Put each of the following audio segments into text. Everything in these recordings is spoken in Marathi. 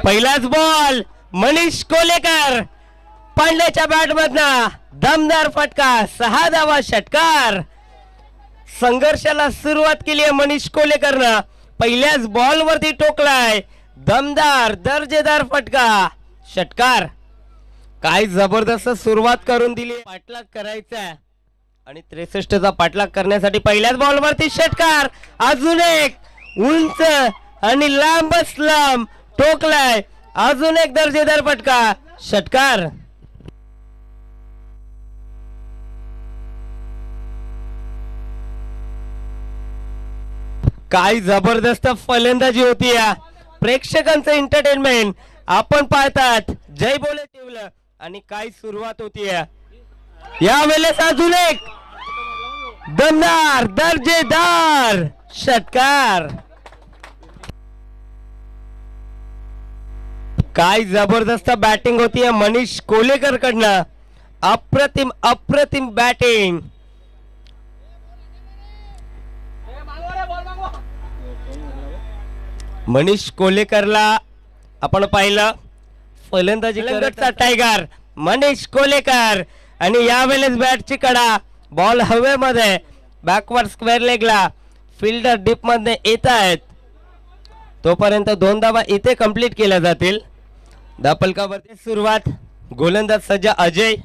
पहिलाच बॉल मनीष कोलेकर पांड्याच्या बॅट मधना दमदार फटका 6 धावा षटकार. संघर्षाला सुरुवात केली आहे मनीष कोलेकरनं. पहिल्याच बॉल वरती टोकलाय दमदार दर्जेदार फटका षटकार. काय जबरदस्त सुरुवात करून दिली. पाठलाग करायचा आणि 63चा पाठलाग करण्यासाठी पहिल्याच बॉल वरती षटकार. अजून एक उंच आणि लांबच लांब टोकलाय. अजून एक दर्जेदार फटका षटकार. काय जबरदस्त फलंदाजी होती या. प्रेक्षकांचं एंटरटेनमेंट आपण पाहतात. जय बोले टिवलं आणि काय सुरुवात होती या वेळेस. अजून एक दमदार दर्जेदार षटकार. काय जबरदस्त बॅटिंग होती मनीष कोलेकर कडनं. अप्रतिम अप्रतिम बॅटिंग. मनीष कोलेकरला आपण पाहिलं फलंदाजी करतचा टायगर मनीष कोलेकर. आणि यावेळेस बॅटची कडा बॉल हवेमध्ये बॅकवर्ड स्क्वेअर लेगला फिल्डर डीप मध्ये येत आहेत. तोपर्यंत 2 धावा इथे कंप्लीट केल्या जातील. धापलकावरती सुरुवात. गोलंदाज सज्ज अजय.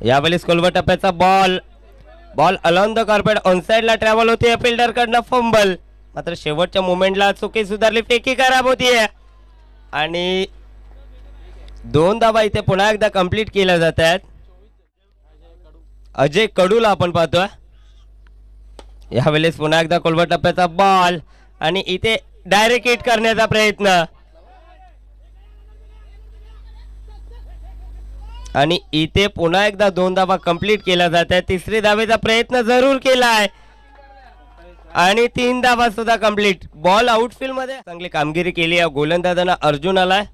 यावेळेस कोलवा टप्प्याचा ball alone the carpet on side ला ट्रॅव्हल होते फिल्डर कडनं फंबल. मात्र शेवटच्या मोमेंटला चुकी सुधारली. फेकी खराब होतीये आणि 2 धावा इथे पुन्हा एकदा कंप्लीट केल्या जात आहेत. अजय कडूला आपण पाहतोय. यावेळेस पुन्हा एकदा कोलवा टप्प्याचा बॉल आणि इथे डायरेक्ट हिट करण्याचा प्रयत्न. आणि इथे पुन्हा एकदा 2 धावा कंप्लीट केल्या जात आहेत. 3री धावेचा प्रयत्न जरूर केलाय आणि 3 धावा सुद्धा कंप्लीट. बॉल आउटफील्ड मध्ये चांगली कामगिरी केली आहे गोलंदाजांना. अर्जुन आलाय.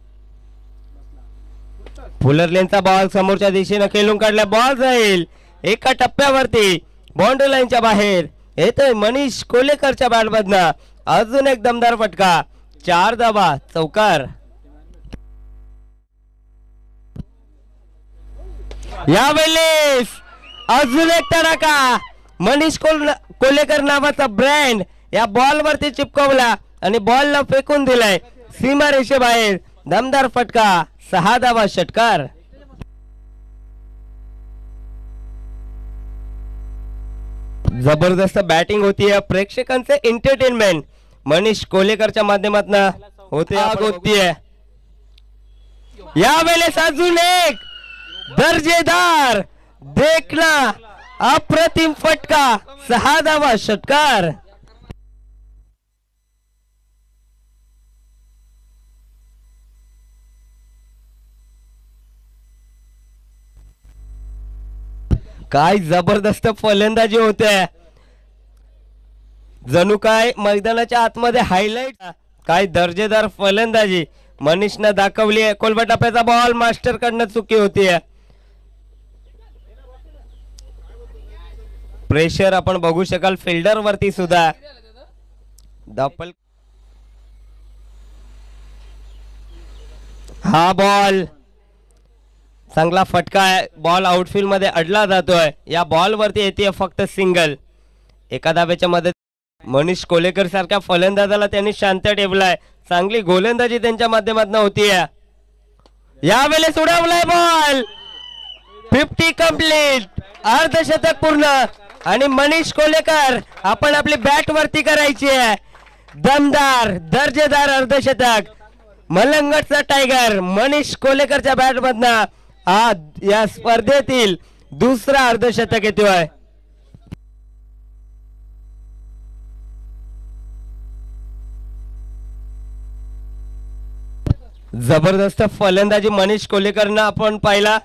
फुलरलेनचा बॉल समोरच्या दिशेने खेळून काढला. बॉल जाईल एका टप्प्यावरती बाउंड्री लाईनच्या बाहेर. येतोय मनीष कोलेकरच्या बॅट मधनं. अजून एक दमदार फटका. 4 धावा चौकार. यावेळेस अजून एक तडाखा. मनीष कोलेकर नावाचा ब्रँड या बॉल वरती चिपकवला आणि बॉलला फेकून दिलाय सीमा रेषेबाहेर. दमदार फटका 6 धावा षटकार. जबरदस्त बॅटिंग होती. प्रेक्षकांचे एंटरटेनमेंट मनीष कोलेकरच्या माध्यमातून होते. यावेळेस अजून एक दर्जेदार देखना अप्रतिम फटका 6 धावा षटकार. काय जबरदस्त फलंदाजी होते. जणू काय मैदानाच्या आतमध्ये हायलाइट. काय दर्जेदार फलंदाजी मनीषने दाखवली आहे. कोलवा टप्प्याचा बॉल मास्टर कडनं चुकी होती. प्रेशर आपण बघू शकाल फिल्डर वरती सुद्धा. दापल हा बॉल चांगला फटका आहे. बॉल आउटफील्ड मध्ये अडला जातोय. या बॉल वरती येते फक्त सिंगल. एका धाब्याच्या मदत मनीष कोलेकर सारख्या फलंदाजाला त्यांनी शांत ठेवलाय. चांगली गोलंदाजी त्यांच्या माध्यमातून होती. यावेळेस उडवलाय बॉल. 50 कंप्लीट. अर्धशतक पूर्ण. आणि मनीष कोलेकर आपण आपली बॅट वरती करायची आहे. दमदार दर्जेदार अर्धशतक. मलंगटचा टायगर मनीष कोलेकरच्या बॅट मधनं हा या स्पर्धेतील दुसरा अर्धशतक येतोय. जबरदस्त फलंदाजी मनीष कोलेकरनं आपण पाहिला.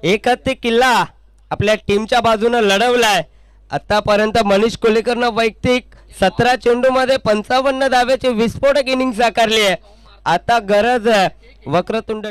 71 किल्ला आपल्या टीमच्या बाजूने लढवलाय. आतापर्यंत मनीष कोलेकरनं वैयक्तिक 17 चेंडूमध्ये 55 धाव्याची विस्फोटक इनिंग साकारली आहे. आता गरज आहे वक्रतुंड